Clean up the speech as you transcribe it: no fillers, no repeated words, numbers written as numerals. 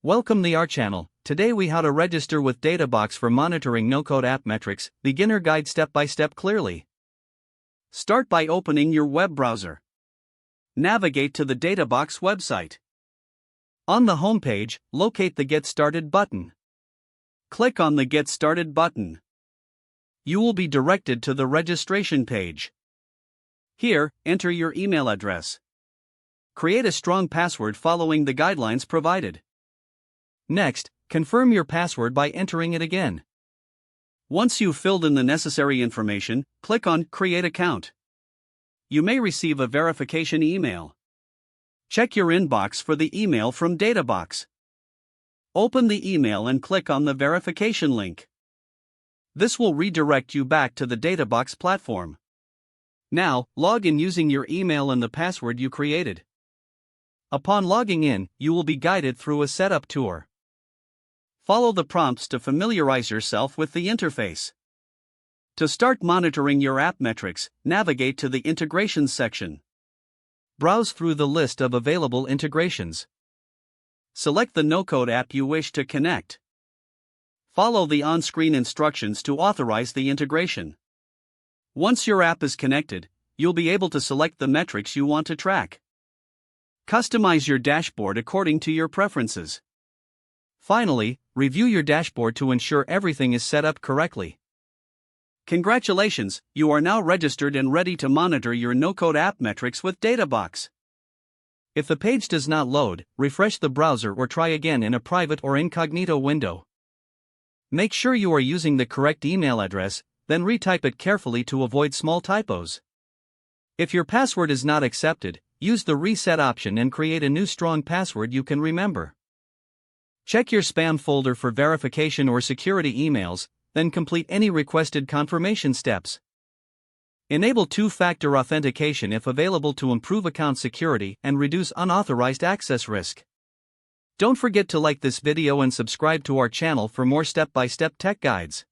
Welcome to our channel. Today we how to register with Databox for monitoring no-code app metrics, beginner guide step by step clearly. Start by opening your web browser. Navigate to the Databox website. On the home page, locate the Get Started button. Click on the Get Started button. You will be directed to the registration page. Here, enter your email address. Create a strong password following the guidelines provided. Next, confirm your password by entering it again. Once you've filled in the necessary information, click on Create Account. You may receive a verification email. Check your inbox for the email from Databox. Open the email and click on the verification link. This will redirect you back to the Databox platform. Now, log in using your email and the password you created. Upon logging in, you will be guided through a setup tour. Follow the prompts to familiarize yourself with the interface. To start monitoring your app metrics, navigate to the Integrations section. Browse through the list of available integrations. Select the no-code app you wish to connect. Follow the on-screen instructions to authorize the integration. Once your app is connected, you'll be able to select the metrics you want to track. Customize your dashboard according to your preferences. Finally, review your dashboard to ensure everything is set up correctly. Congratulations, you are now registered and ready to monitor your no-code app metrics with Databox. If the page does not load, refresh the browser or try again in a private or incognito window. Make sure you are using the correct email address, then retype it carefully to avoid small typos. If your password is not accepted, use the reset option and create a new strong password you can remember. Check your spam folder for verification or security emails, then complete any requested confirmation steps. Enable two-factor authentication if available to improve account security and reduce unauthorized access risk. Don't forget to like this video and subscribe to our channel for more step-by-step tech guides.